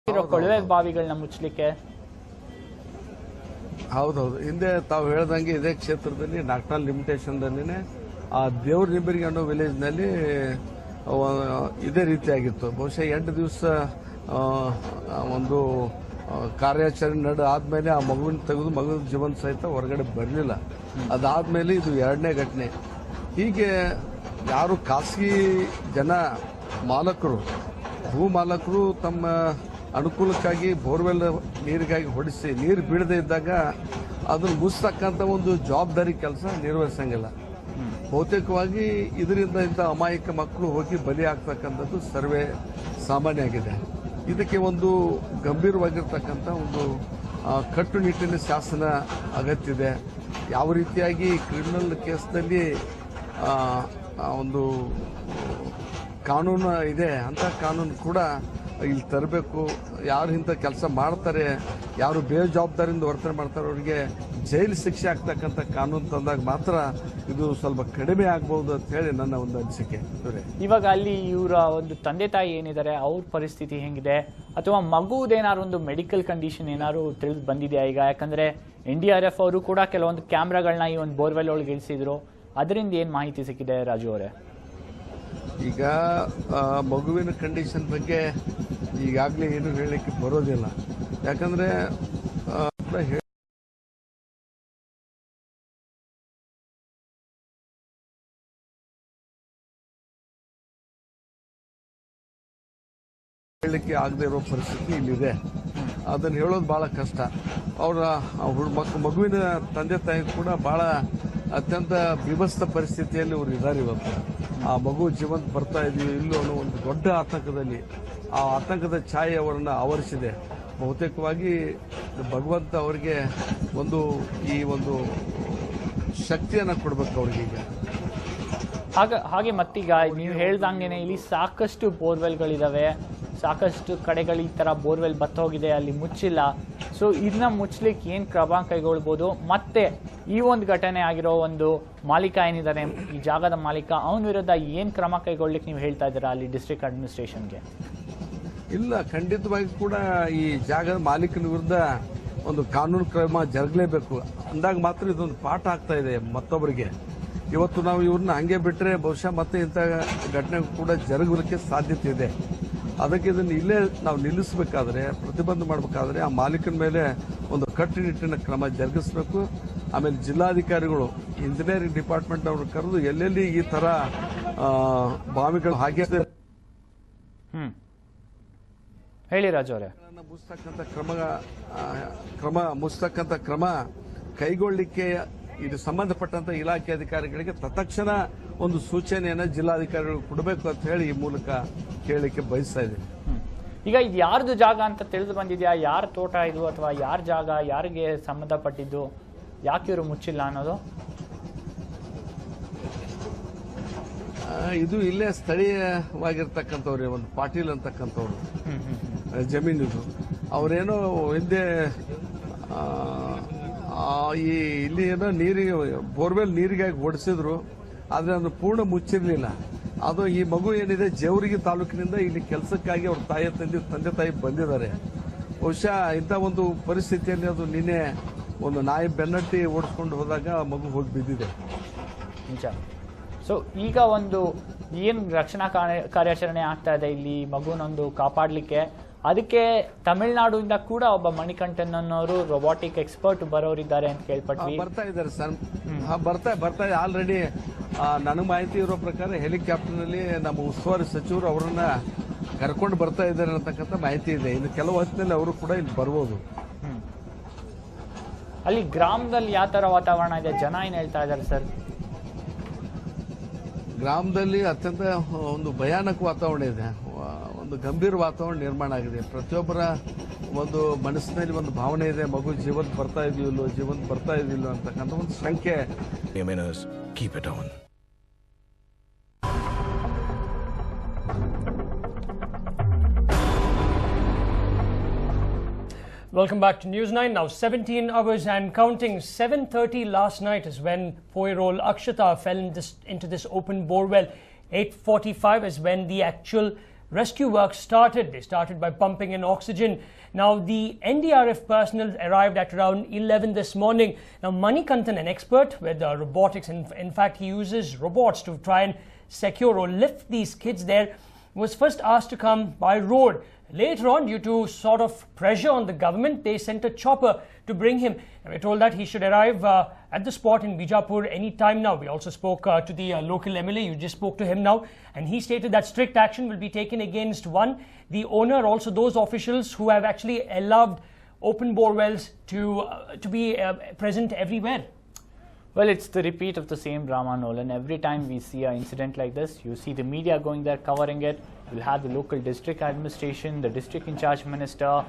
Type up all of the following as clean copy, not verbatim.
ಕೊಳವೆ ಬಾವಿಗಳನ್ನ ಮುಚ್ಚಲಿಕ್ಕೆ ಹೌದೌದು. ಹಿಂದೆ ತಾವು ಹೇಳ್ದಂಗೆ ಇದೇ ಕ್ಷೇತ್ರದಲ್ಲಿ ನಾಕ್ನಾಲ್ ಲಿಮಿಟೇಷನ್ದಲ್ಲಿನೇ ಆ ದೇವ್ರ ನಿಂಬರಿಗೆ ಅನ್ನೋ ವಿಲೇಜ್ನಲ್ಲಿ ಇದೇ ರೀತಿಯಾಗಿತ್ತು. ಬಹುಶಃ 8 ದಿವಸ ಒಂದು ಕಾರ್ಯಾಚರಣೆ ಆದ್ಮೇಲೆ ಆ ಮಗುವಿನ ತೆಗೆದು ಮಗುವಿನ ಜೀವನ ಸಹಿತ ಹೊರಗಡೆ ಬರಲಿಲ್ಲ. ಅದಾದ್ಮೇಲೆ ಇದು 2ನೇ ಘಟನೆ. ಹೀಗೆ ಯಾರು ಖಾಸಗಿ ಜನ ಮಾಲಕರು, ಭೂ ಮಾಲಕರು ತಮ್ಮ ಅನುಕೂಲಕ್ಕಾಗಿ ಬೋರ್ವೆಲ್ ನೀರಿಗಾಗಿ ಹೊಡಿಸಿ ನೀರು ಬೀಳದೇ ಇದ್ದಾಗ ಅದನ್ನು ಮುಚ್ಚತಕ್ಕಂಥ ಒಂದು ಜವಾಬ್ದಾರಿ ಕೆಲಸ ನಿರ್ವಹಿಸಂಗಿಲ್ಲ. ಬಹುತೇಕವಾಗಿ ಇದರಿಂದ ಇಂಥ ಅಮಾಯಕ ಮಕ್ಕಳು ಹೋಗಿ ಬಲಿ ಆಗ್ತಕ್ಕಂಥದ್ದು ಸರ್ವೇ ಸಾಮಾನ್ಯ ಆಗಿದೆ. ಇದಕ್ಕೆ ಒಂದು ಗಂಭೀರವಾಗಿರ್ತಕ್ಕಂಥ ಒಂದು ಕಟ್ಟುನಿಟ್ಟಿನ ಶಾಸನ ಅಗತ್ಯ ಇದೆ. ಯಾವ ರೀತಿಯಾಗಿ ಕ್ರಿಮಿನಲ್ ಕೇಸ್ನಲ್ಲಿ ಒಂದು ಕಾನೂನು ಇದೆ ಅಂತ ಕಾನೂನು ಕೂಡ ಇಲ್ಲಿ ತರಬೇಕು. ಯಾರು ಇಂಥ ಕೆಲಸ ಮಾಡ್ತಾರೆ, ಯಾರು ಬೇಜವಾಬ್ದಾರಿಯಿಂದ ವರ್ತನೆ ಮಾಡ್ತಾರೆ, ಅವರಿಗೆ ಜೈಲು ಶಿಕ್ಷೆ ಆಗ್ತಕ್ಕಂಥ ಕಾನೂನು ತಂದಾಗ ಮಾತ್ರ ಇದು ಸ್ವಲ್ಪ ಕಡಿಮೆ ಆಗ್ಬಹುದು ಅಂತ ಹೇಳಿ ನನ್ನ ಒಂದು ಅನಿಸಿಕೆ. ಇವಾಗ ಅಲ್ಲಿ ಇವರ ಒಂದು ತಂದೆ ತಾಯಿ ಏನಿದ್ದಾರೆ ಅವ್ರ ಪರಿಸ್ಥಿತಿ ಹೆಂಗಿದೆ, ಅಥವಾ ಮಗುದೇನಾದ್ರು ಒಂದು ಮೆಡಿಕಲ್ ಕಂಡೀಷನ್ ಏನಾದ್ರು ತಿಳಿದು ಬಂದಿದೆಯಾ ಈಗ? ಯಾಕಂದ್ರೆ NDRF ಅವರು ಕೂಡ ಕೆಲವೊಂದು ಕ್ಯಾಮ್ರಾಗಳನ್ನ ಈ ಒಂದು ಬೋರ್ವೆಲ್ ಒಳಗೆ ಇಳಿಸಿದ್ರು. ಅದರಿಂದ ಏನ್ ಮಾಹಿತಿ ಸಿಕ್ಕಿದೆ ರಾಜು ಅವರೇ? ಈಗ ಮಗುವಿನ ಕಂಡೀಷನ್ ಬಗ್ಗೆ ಈಗಾಗಲೇ ಏನು ಹೇಳಲಿಕ್ಕೆ ಬರೋದಿಲ್ಲ. ಯಾಕಂದ್ರೆ ಹೇಳಲಿಕ್ಕೆ ಆಗದೆ ಇರೋ ಪರಿಸ್ಥಿತಿ ಇಲ್ಲಿದೆ. ಅದನ್ನು ಹೇಳೋದು ಬಹಳ ಕಷ್ಟ. ಅವರ ಮಗುವಿನ ತಂದೆ ತಾಯಿ ಕೂಡ ಬಹಳ ಅತ್ಯಂತ ವಿಭಸ್ತ ಪರಿಸ್ಥಿತಿಯಲ್ಲಿ ಅವರು ಇದ್ದಾರೆ ಇವತ್ತು. ಆ ಮಗು ಜೀವಂತ ಬರ್ತಾ ಇದೀವಿ ಇಲ್ಲೋ ಅನ್ನೋ ಒಂದು ದೊಡ್ಡ ಆತಂಕದಲ್ಲಿ, ಆ ಆತಂಕದ ಛಾಯೆ ಅವರನ್ನು ಆವರಿಸಿದೆ. ಬಹುತೇಕವಾಗಿ ಭಗವಂತ ಅವರಿಗೆ ಈ ಒಂದು ಶಕ್ತಿಯನ್ನು ಕೊಡಬೇಕು ಅವ್ರಿಗೀಗ. ಹಾಗೆ ಮತ್ತೀಗ ನೀವು ಹೇಳ್ದಂಗೆನೆ ಇಲ್ಲಿ ಸಾಕಷ್ಟು ಬೋರ್ವೆಲ್ಗಳಿದಾವೆ, ಸಾಕಷ್ಟು ಕಡೆಗಳು ಈ ತರ ಬೋರ್ವೆಲ್ ಬತ್ತ ಹೋಗಿದೆ, ಅಲ್ಲಿ ಮುಚ್ಚಿಲ್ಲ. ಸೊ ಇದನ್ನ ಮುಚ್ಚಲಿಕ್ಕೆ ಏನ್ ಕ್ರಮ ಕೈಗೊಳ್ಬೋದು? ಮತ್ತೆ ಈ ಒಂದು ಘಟನೆ ಆಗಿರೋ ಒಂದು ಮಾಲೀಕ ಏನಿದ್ದಾರೆ, ಈ ಜಾಗದ ಮಾಲೀಕ, ಅವನ ವಿರುದ್ಧ ಏನ್ ಕ್ರಮ ಕೈಗೊಳ್ಳಿಕ್ಕೆ ನೀವು ಹೇಳ್ತಾ ಇದ್ದೀರಾ ಅಲ್ಲಿ ಡಿಸ್ಟ್ರಿಕ್ಟ್ ಅಡ್ಮಿನಿಸ್ಟ್ರೇಷನ್ಗೆ? ಇಲ್ಲ, ಖಂಡಿತವಾಗಿ ಕೂಡ ಈ ಜಾಗದ ಮಾಲೀಕನ ವಿರುದ್ಧ ಒಂದು ಕಾನೂನು ಕ್ರಮ ಜರುಗಲೇಬೇಕು. ಅಂದಾಗ ಮಾತ್ರ ಇದೊಂದು ಪಾಠ ಆಗ್ತಾ ಇದೆ ಮತ್ತೊಬ್ಬರಿಗೆ. ಇವತ್ತು ನಾವು ಇವ್ರನ್ನ ಹಂಗೆ ಬಿಟ್ಟರೆ ಬಹುಶಃ ಮತ್ತೆ ಇಂಥ ಘಟನೆ ಕೂಡ ಜರುಗಲಿಕ್ಕೆ ಸಾಧ್ಯತೆ ಇದೆ. ಅದಕ್ಕೆ ಇದನ್ನು ಇಲ್ಲೇ ನಾವು ನಿಲ್ಲಿಸಬೇಕಾದ್ರೆ, ಪ್ರತಿಬಂಧ ಮಾಡಬೇಕಾದ್ರೆ ಆ ಮಾಲೀಕನ ಮೇಲೆ ಒಂದು ಕಟ್ಟುನಿಟ್ಟಿನ ಕ್ರಮ ಜರುಗಿಸಬೇಕು. ಆಮೇಲೆ ಜಿಲ್ಲಾಧಿಕಾರಿಗಳು, ಇಂಜಿನಿಯರಿಂಗ್ ಡಿಪಾರ್ಟ್ಮೆಂಟ್ ಅವರು ಕರೆದು ಎಲ್ಲೆಲ್ಲಿ ಈ ತರ ಬಾವಿಗಳು ಹಾಗೆ ಹೇಳಿ ರಾಜು ಅವರೇ, ಮುಚ್ಚತಕ್ಕಂಥ ಕ್ರಮ ಕೈಗೊಳ್ಳಲಿಕ್ಕೆ ಇದು ಸಂಬಂಧಪಟ್ಟಂತ ಇಲಾಖೆ ಅಧಿಕಾರಿಗಳಿಗೆ ತತ್ಕ್ಷಣ ಒಂದು ಸೂಚನೆಯನ್ನ ಜಿಲ್ಲಾಧಿಕಾರಿಗಳು ಕೊಡಬೇಕು ಅಂತ ಹೇಳಿ ಈ ಮೂಲಕ ಕೇಳಲಿಕ್ಕೆ ಬಯಸ್ತಾ ಇದ್ದೀನಿ. ಈಗ ಇದು ಯಾರ್ದು ಜಾಗ ಅಂತ ತಿಳಿದು ಬಂದಿದ್ಯಾ? ಯಾರ ತೋಟ ಇದು, ಅಥವಾ ಯಾರ ಜಾಗ, ಯಾರಿಗೆ ಸಂಬಂಧಪಟ್ಟಿದ್ದು, ಯಾಕೆ ಇವರು ಮುಚ್ಚಿಲ್ಲ ಅನ್ನೋದು? ಇದು ಇಲ್ಲೇ ಸ್ಥಳೀಯವಾಗಿರ್ತಕ್ಕಂಥವ್ರೆ, ಒಂದು ಪಾಟೀಲ್ ಅಂತಕ್ಕಂಥವ್ರು ಜಮೀನಿದು. ಅವರೇನೋ ಹಿಂದೆ ಇಲ್ಲಿ ಏನೋ ನೀರಿಗೆ ಬೋರ್ವೆಲ್ ನೀರಿಗಾಗಿ ಓಡಿಸಿದ್ರು, ಆದ್ರೆ ಅದು ಪೂರ್ಣ ಮುಚ್ಚಿರ್ಲಿಲ್ಲ. ಅದು ಈ ಮಗು ಏನಿದೆ ಜೇವರ್ಗಿ ತಾಲೂಕಿನಿಂದ ಇಲ್ಲಿ ಕೆಲಸಕ್ಕಾಗಿ ಅವ್ರ ತಂದೆ ತಾಯಿ ಬಂದಿದ್ದಾರೆ. ಬಹುಶಃ ಇಂಥ ಒಂದು ಪರಿಸ್ಥಿತಿಯಲ್ಲಿ ಅದು ನಿನ್ನೆ ಒಂದು ನಾಯಿ ಬೆನ್ನಟ್ಟಿ ಓಡಿಸ್ಕೊಂಡು ಹೋದಾಗ ಮಗು ಹೋಗಿ ಬಿದ್ದಿದೆ. ನಿಜ. ಸೊ ಈಗ ಒಂದು ಏನು ರಕ್ಷಣಾ ಕಾರ್ಯಾಚರಣೆ ಆಗ್ತಾ ಇದೆ ಇಲ್ಲಿ ಮಗುನೊಂದು ಕಾಪಾಡಲಿಕ್ಕೆ, ಅದಕ್ಕೆ ತಮಿಳುನಾಡಿಂದ ಕೂಡ ಒಬ್ಬ ಮಣಿಕಂಠನ್ ಅನ್ನೋರು ರೊಬಾಟಿಕ್ ಎಕ್ಸ್ಪರ್ಟ್ ಬರೋರಿದ್ದಾರೆ ಅಂತ ಕೇಳ್ಪಟ್ವಿ. ಬರ್ತಾ ಇದ್ದಾರೆ ಸರ್, ಬರ್ತಾ ಆಲ್ರೆಡಿ ನನಗೆ ಮಾಹಿತಿ ಇರೋ ಪ್ರಕಾರ ಹೆಲಿಕಾಪ್ಟರ್ನಲ್ಲಿ ನಮ್ಮ ಉಸ್ತುವಾರಿ ಸಚಿವರು ಅವರನ್ನ ಕರ್ಕೊಂಡು ಬರ್ತಾ ಇದ್ದಾರೆ ಅಂತಕ್ಕಂಥ ಮಾಹಿತಿ ಇದೆ. ಇನ್ನು ಕೆಲವು ಹೊತ್ತಿನಲ್ಲಿ ಅವರು ಕೂಡ ಇಲ್ಲಿ ಬರ್ಬೋದು. ಅಲ್ಲಿ ಗ್ರಾಮದಲ್ಲಿ ಯಾವ ತರ ವಾತಾವರಣ ಇದೆ, ಜನ ಏನ್ ಹೇಳ್ತಾ ಇದ್ದಾರೆ ಸರ್? ಗ್ರಾಮದಲ್ಲಿ ಅತ್ಯಂತ ಒಂದು ಭಯಾನಕ ವಾತಾವರಣ ಇದೆ, ಒಂದು ಗಂಭೀರ ವಾತಾವರಣ ನಿರ್ಮಾಣ ಆಗಿದೆ. ಪ್ರತಿಯೊಬ್ಬರ ಒಂದು ಮನಸ್ಸಿನಲ್ಲಿ ಒಂದು ಭಾವನೆ ಇದೆ, ಮಗು ಜೀವಂತ ಬರ್ತಾ ಇದೆಯಿಲ್ಲೋ ಅಂತಕ್ಕಂಥ ಒಂದು ಶಂಕೆ. Welcome back to News9. Now 17 hours and counting. 7:30 last night is when 4-year-old Akshata fell into this open borewell. 8:45 is when the actual rescue work started. They started by pumping in oxygen. Now, the NDRF personnel arrived at around 11 this morning. Now, Manikantan, an expert with robotics, in fact, he uses robots to try and secure or lift these kids there, was first asked to come by road. Later on, due to sort of pressure on the government, they sent a chopper to bring him. And we're told that he should arrive at the spot in Bijapur any time now. We also spoke to the local MLA. You just spoke to him now. And he stated that strict action will be taken against the owner, also those officials who have actually allowed open bore wells to be present everywhere. Well, it's the repeat of the same drama, Nolan. Every time we see an incident like this, you see the media going there covering it. You'll have the local district administration, the district in charge minister,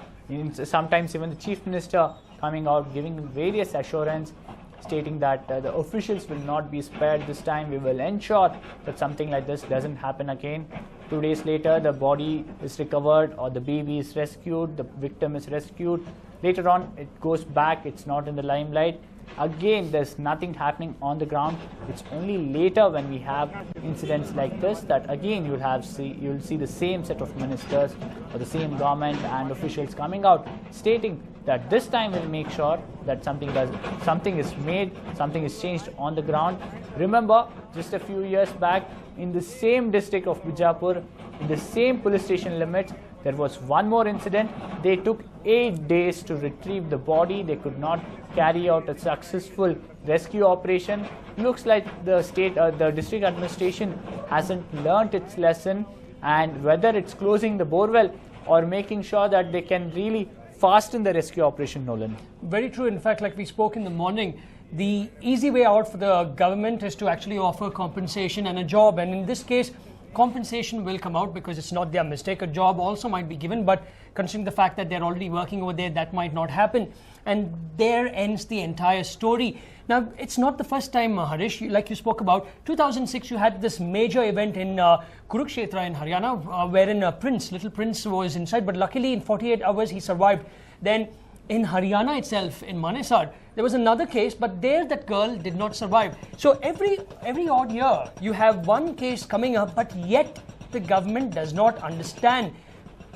sometimes even the chief minister coming out giving various assurance, stating that the officials will not be spared this time. We will ensure that something like this doesn't happen again. 2 days later, the body is recovered or the baby is rescued, the victim is rescued. Later on, it goes back, it's not in the limelight. Again, there's nothing happening on the ground. It's only later when we have incidents like this that again you'll see the same set of ministers or the same government and officials coming out stating that this time we'll make sure that something is changed on the ground. Remember, just a few years back in the same district of Bijapur, in the same police station limits, there was one more incident. They took 8 days to retrieve the body. They could not carry out a successful rescue operation. Looks like the district administration hasn't learnt its lesson, and whether it's closing the borewell or making sure that they can really fasten the rescue operation, Nolan. Very true. In fact, like we spoke in the morning, the easy way out for the government is to actually offer compensation and a job. And in this case, compensation will come out because it's not their mistake. A job also might be given, but considering the fact that they're already working over there, that might not happen. And there ends the entire story. Now, it's not the first time, Harish, like you spoke about. 2006, you had this major event in Kurukshetra in Haryana, wherein Little Prince was inside, but luckily in 48 hours he survived. Then in Haryana itself, in Manesar, there was another case, but there that girl did not survive. So every odd year, you have one case coming up, but yet the government does not understand.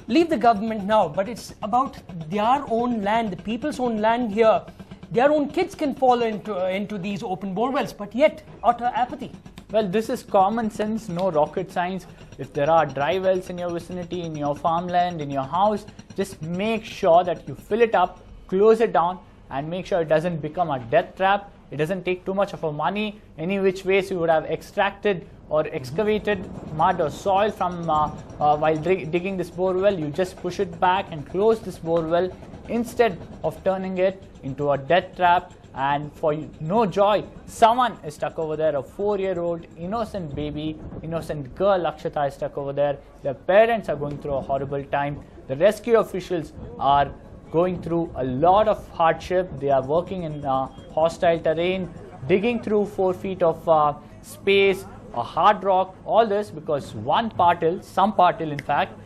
Leave the government now, but it's about their own land, the people's own land here. Their own kids can fall into these open bore wells, but yet utter apathy. Well, this is common sense, no rocket science. If there are dry wells in your vicinity, in your farmland, in your house, just make sure that you fill it up, close it down, and make sure it doesn't become a death trap. It doesn't take too much of a money. Any which ways you would have extracted or excavated mud or soil from while digging this bore well, you just push it back and close this bore well instead of turning it into a death trap. And for no joy, someone is stuck over there, a 4-year-old innocent baby, innocent girl Akshata is stuck over there. Their parents are going through a horrible time. The rescue officials are going through a lot of hardship. They are working in hostile terrain, digging through 4 feet of space, a hard rock, all this because some partil in fact,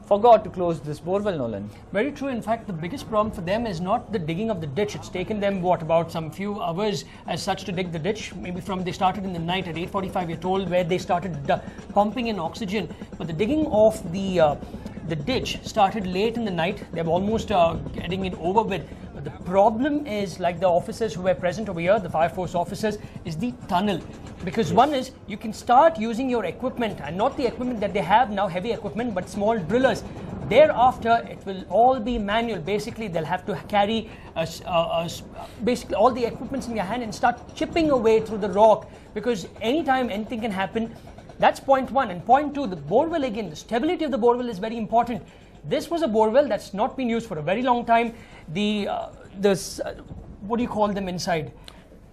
forgot to close this borewell, Nolan. Very true. In fact, the biggest problem for them is not the digging of the ditch. It's taken them, about some few hours as such to dig the ditch. Maybe they started in the night at 8:45, you're told, where they started pumping in oxygen. But the digging of the ditch started late in the night. They're almost getting it over with. But the problem is, like the officers who were present over here, the fire force officers, is the tunnel. Because one is, you can start using your equipment, and not the equipment that they have now, heavy equipment, but small drillers. Thereafter, it will all be manual. Basically, they'll have to carry basically all the equipments in your hand and start chipping away through the rock, because anytime anything can happen. That's point one. And point two, the borewell again, the stability of the borewell is very important. This was a borewell that's not been used for a very long time. What do you call them inside?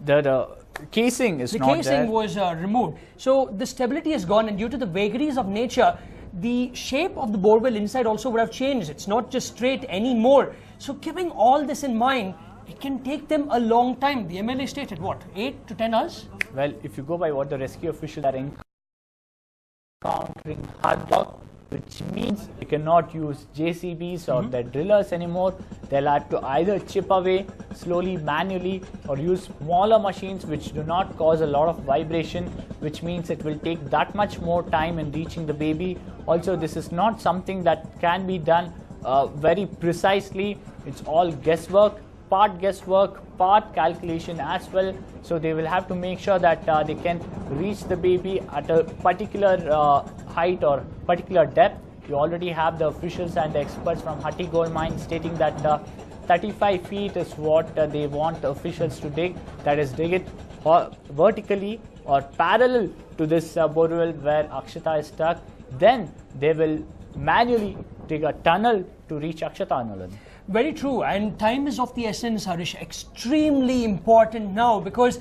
The casing is not there. The casing was removed. So the stability is gone, and due to the vagaries of nature, the shape of the borewell inside also would have changed. It's not just straight anymore. So keeping all this in mind, it can take them a long time. The MLA stated, 8 to 10 hours? Well, if you go by what the rescue officials are encountering hard rock, which means you cannot use JCBs or the drillers anymore. They'll have to either chip away slowly manually or use smaller machines which do not cause a lot of vibration, which means it will take that much more time in reaching the baby. Also, this is not something that can be done very precisely. It's all guesswork, part guesswork, part calculation as well. So they will have to make sure that they can reach the baby at a particular height or particular depth. You already have the officials and the experts from Hatti Gold Mine stating that 35 feet is what they want officials to dig. That is, dig it vertically or parallel to this borewell where Akshata is stuck. Then they will manually dig a tunnel to reach Akshata, Nolan. Very true, and time is of the essence, Harish. Extremely important now, because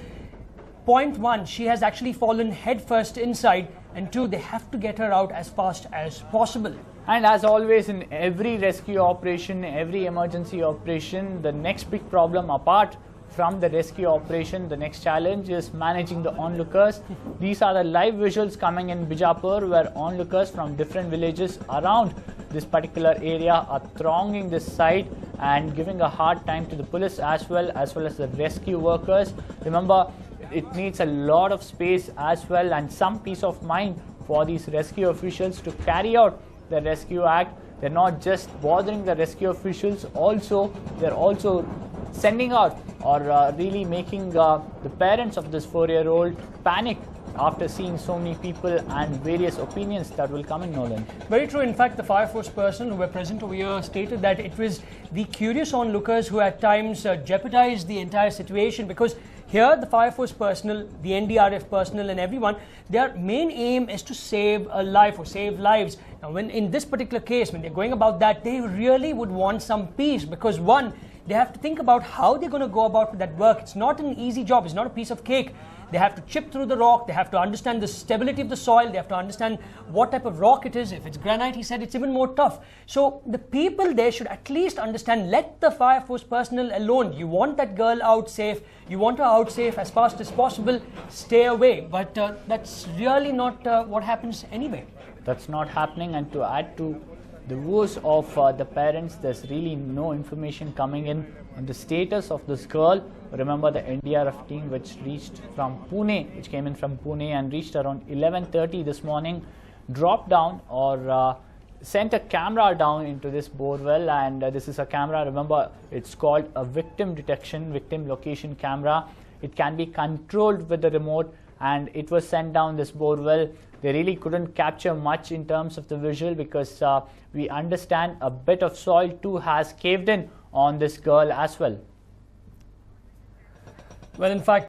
point one, she has actually fallen headfirst inside, and two, they have to get her out as fast as possible. And as always in every rescue operation, every emergency operation, the next big problem apart from the rescue operation, the next challenge is managing the onlookers. These are the live visuals coming in Bijapur, where onlookers from different villages around this particular area are thronging this site and giving a hard time to the police as well as the rescue workers. Remember, it needs a lot of space as well and some peace of mind for these rescue officials to carry out the rescue act. They're not just bothering the rescue officials, they're also sending out or really making the parents of this 4-year-old panic after seeing so many people and various opinions that will come in, Nolan. Very true. In fact, the Fire Force personnel who were present over here stated that it was the curious onlookers who at times jeopardized the entire situation, because here the Fire Force personnel, the NDRF personnel and everyone, their main aim is to save a life or save lives. Now, when in this particular case, when they're going about that, they really would want some peace, because one, they have to think about how they're going to go about that work. It's not an easy job. It's not a piece of cake. They have to chip through the rock. They have to understand the stability of the soil. They have to understand what type of rock it is. If it's granite, he said, it's even more tough. So the people there should at least understand, let the Fire Force personnel alone. You want that girl out safe. You want her out safe as fast as possible. Stay away. But that's really not what happens anyway. That's not happening. And to add to the woes of the parents, there's really no information coming in on the status of this girl. Remember, the NDRF team which reached from Pune, which came in from Pune and reached around 11:30 this morning, dropped down or sent a camera down into this borewell, and this is a camera, remember, it's called a victim detection, victim location camera. It can be controlled with the remote, and it was sent down this borewell. They really couldn't capture much in terms of the visual because we understand a bit of soil too has caved in on this girl as well. Well, in fact,